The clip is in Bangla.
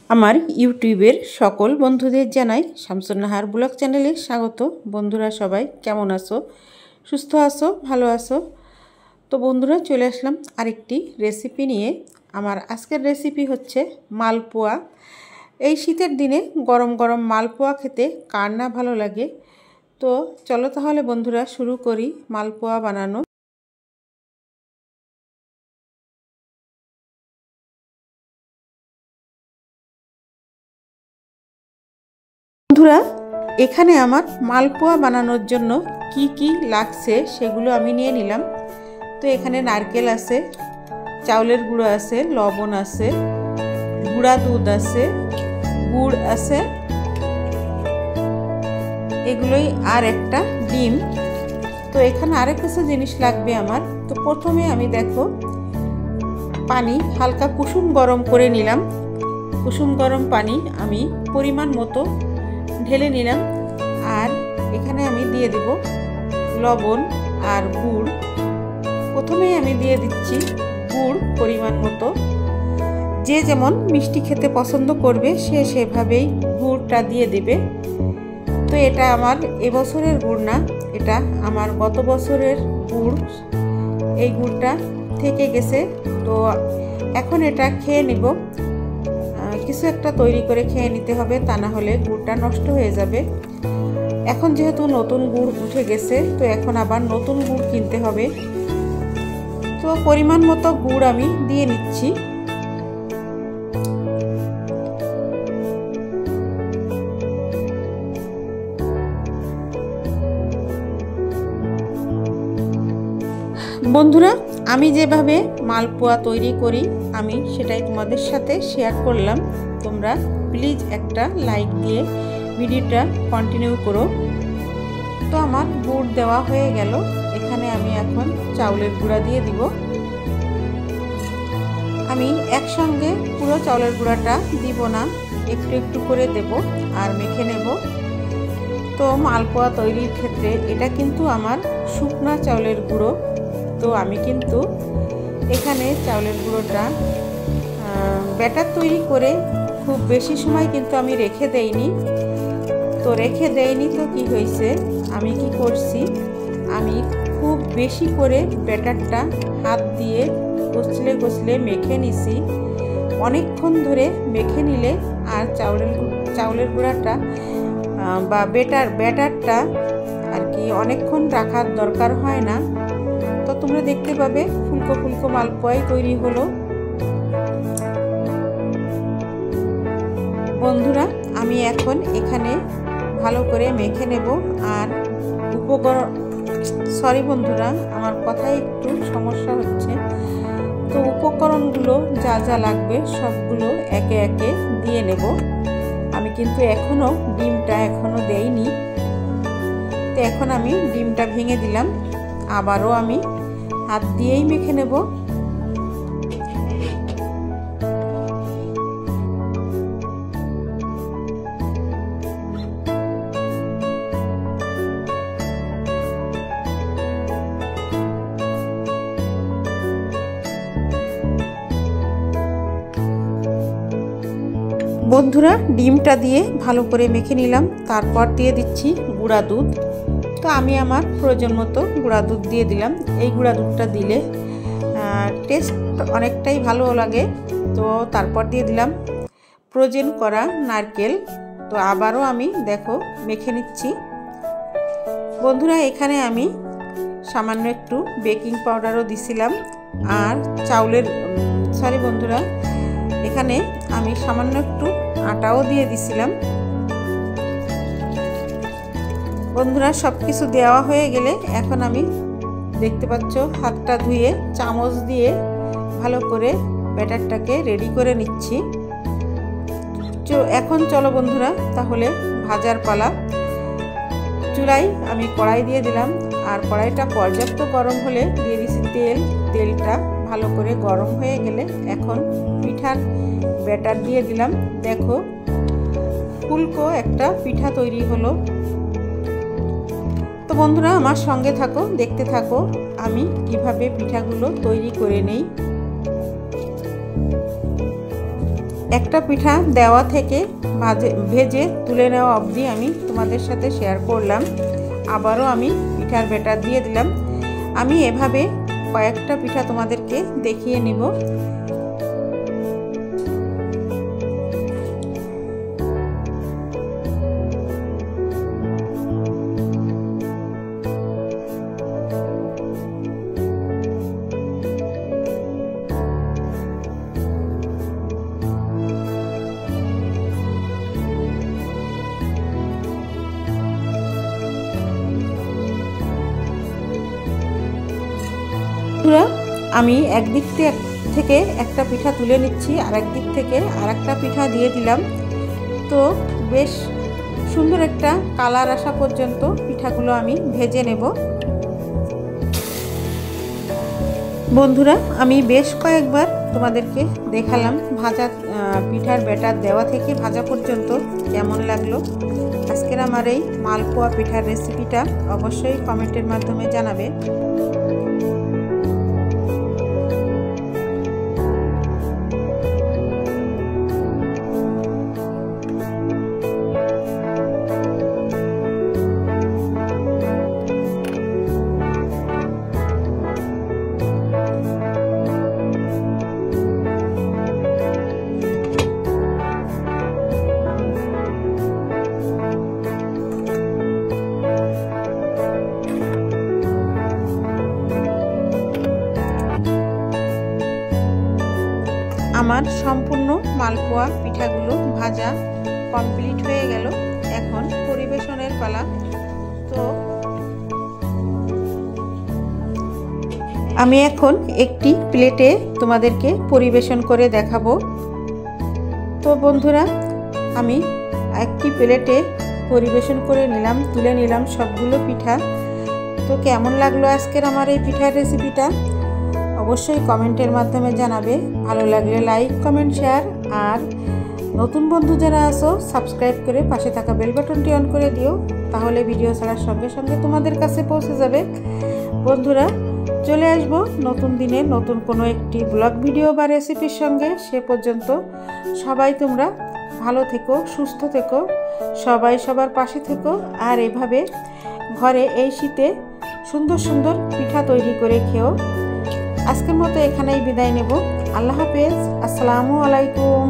আমার ইউটিউবের সকল বন্ধুদের জানাই শামসুন নাহার ব্লগ চ্যানেলে স্বাগত। বন্ধুরা সবাই কেমন আছো, সুস্থ আছো, ভালো আছো? তো বন্ধুরা চলে আসলাম আরেকটি রেসিপি নিয়ে। আমার আজকের রেসিপি হচ্ছে মালপোয়া। এই শীতের দিনে গরম গরম মালপোয়া খেতে কার না ভালো লাগে। তো চলো তাহলে বন্ধুরা শুরু করি মালপোয়া বানানো। বন্ধুরা এখানে আমার মালপোয়া বানানোর জন্য কি কি লাগছে সেগুলো আমি নিয়ে নিলাম। তো এখানে নারকেল আছে, চাউলের গুঁড়ো আছে, লবণ আছে, গুঁড়া দুধ আছে, গুড় আছে, এগুলোই আর একটা ডিম। তো এখানে আরেক কিছু জিনিস লাগবে আমার। তো প্রথমে আমি দেখো পানি হালকা কুসুম গরম করে নিলাম। কুসুম গরম পানি আমি পরিমাণ মতো ঢেলে নিলাম। আর এখানে আমি দিয়ে দেব লবণ আর গুড়। প্রথমেই আমি দিয়ে দিচ্ছি গুড় পরিমাণ মতো। যে যেমন মিষ্টি খেতে পছন্দ করবে সে সেভাবেই গুড়টা দিয়ে দেবে। তো এটা আমার এবছরের গুড় না, এটা আমার গত বছরের গুড়। এই গুড়টা থেকে গেছে। তো এখন এটা খেয়ে নেব। কিছু একটা তৈরি করে খেয়ে নিতে হবে, তা না হলে গুড়টা নষ্ট হয়ে যাবে। এখন যেহেতু নতুন গুড় উঠে গেছে, তো এখন আবার নতুন গুড় কিনতে হবে। তো পরিমাণ মতো গুড় আমি দিয়ে নিচ্ছি। বন্ধুরা আমি যেভাবে মালপোয়া তৈরি করি আমি সেটাই তোমাদের সাথে শেয়ার করলাম। তোমরা প্লিজ একটা লাইক দিয়ে ভিডিওটা কন্টিনিউ করো। তো আমার গুড় দেওয়া হয়ে গেল। এখানে আমি এখন চাউলের গুঁড়া দিয়ে দিব। আমি একসঙ্গে পুরো চাউলের গুঁড়াটা দিব না, একটু একটু করে দেব আর মেখে নেব। তো মালপোয়া তৈরির ক্ষেত্রে এটা কিন্তু আমার শুকনা চাউলের গুঁড়ো। তো আমি কিন্তু এখানে চাউলের গুঁড়োটা ব্যাটার তৈরি করে খুব বেশি সময় কিন্তু আমি রেখে দেইনি। তো রেখে দেইনি তো কি হয়েছে, আমি কি করছি, আমি খুব বেশি করে ব্যাটারটা হাত দিয়ে কচলে কচলে মেখে নিছি। অনেকক্ষণ ধরে মেখে নিলে আর চাউলের গুঁড়াটা বা ব্যাটারটা আর কি অনেকক্ষণ রাখার দরকার হয় না। তো তোমরা দেখতে পাবে ফুলকো ফুলকো মালপোয়াই তৈরি হলো। বন্ধুরা আমি এখন এখানে ভালো করে মেখে নেব। আর বন্ধুরা আমার কথায় একটু সমস্যা হচ্ছে। তো উপকরণগুলো যা যা লাগবে সবগুলো একে একে দিয়ে নেব। আমি কিন্তু ডিমটা এখনো দেইনি। তো এখন আমি ডিমটা ভেঙে দিলাম। আবারও আমি হাত দিয়েই মেখে নেব। বন্ধুরা ডিমটা দিয়ে ভালো করে মেখে নিলাম। তারপর দিয়ে দিচ্ছি গুঁড়া দুধ। তো আমি আমার প্রয়োজন মতো গুঁড়া দুধ দিয়ে দিলাম। এই গুঁড়া দুধটা দিলে টেস্ট অনেকটাই ভালো লাগে। তো তারপর দিয়ে দিলাম ফ্রোজেন করা নারকেল। তো আবারও আমি দেখো মেখে নিচ্ছি। বন্ধুরা এখানে আমি সামান্য একটু বেকিং পাউডারও দিছিলাম। আর বন্ধুরা এখানে আমি সামান্য একটু আটাও দিয়ে দিছিলাম। বন্ধুরা সব কিছু দেওয়া হয়ে গেলে এখন আমি দেখতে পাচ্ছ হাতটা ধুয়ে চামচ দিয়ে ভালো করে ব্যাটারটাকে রেডি করে নিচ্ছি। এখন চলো বন্ধুরা তাহলে ভাজার পালা। চুলায় আমি কড়াই দিয়ে দিলাম। আর কড়াইটা পর্যাপ্ত গরম হলে দিয়ে দিচ্ছি তেল। তেলটা ভালো করে গরম হয়ে গেলে এখন পিঠার ব্যাটার দিয়ে দিলাম। দেখো ফুলকো একটা পিঠা তৈরি হলো। তো বন্ধুরা আমার সঙ্গে থাকো, দেখতে থাকো আমি কিভাবে পিঠাগুলো তৈরি করে নেই। একটা পিঠা দেওয়া থেকে ভেজে তুলে নেওয়া অবধি আমি তোমাদের সাথে শেয়ার করলাম। আবারও আমি পিঠার ব্যাটার দিয়ে দিলাম। আমি এভাবে কয়েকটা পিঠা তোমাদেরকে দেখিয়ে নিব। আমি একদিক থেকে একটা পিঠা তুলে নিচ্ছি, আর একদিক থেকে আরেকটা পিঠা দিয়ে দিলাম। তো বেশ সুন্দর একটা কালার আসা পর্যন্ত পিঠাগুলো আমি ভেজে নেব। বন্ধুরা, আমি বেশ কয়েকবার তোমাদেরকে দেখালাম ভাজা পিঠার ব্যাটার দেওয়া থেকে ভাজা পর্যন্ত কেমন লাগলো। আজকের আমার এই মালপোয়া পিঠার রেসিপিটা অবশ্যই কমেন্টের মাধ্যমে জানাবে। আমার সম্পূর্ণ মালপোয়া পিঠাগুলো ভাজা কমপ্লিট হয়ে গেল। এখন পরিবেশনের পালা। তো আমি এখন একটি প্লেটে তোমাদেরকে পরিবেশন করে দেখাবো। তো বন্ধুরা, আমি একটি প্লেটে পরিবেশন করে নিলাম, তুলে নিলাম সবগুলো পিঠা। তো কেমন লাগলো আজকের আমার এই পিঠার রেসিপিটা অবশ্যই কমেন্টের মাধ্যমে জানাবে। ভালো লাগলে লাইক, কমেন্ট, শেয়ার, আর নতুন বন্ধু যারা আছো সাবস্ক্রাইব করে পাশে থাকা বেল বাটনটি অন করে দিও, তাহলে ভিডিও ছাড়ার সঙ্গে সঙ্গে তোমাদের কাছে পৌঁছে যাবে। বন্ধুরা, চলে আসবো নতুন দিনে নতুন কোনো একটি ব্লগ ভিডিও বা রেসিপির সঙ্গে। সে পর্যন্ত সবাই তোমরা ভালো থেকো, সুস্থ থেকো, সবাই সবার পাশে থেকো, আর এভাবে ঘরে এই শীতে সুন্দর সুন্দর পিঠা তৈরি করে খেও। আজকের মতো এখানেই বিদায় নেব। আল্লাহ হাফেজ। আসসালামু আলাইকুম।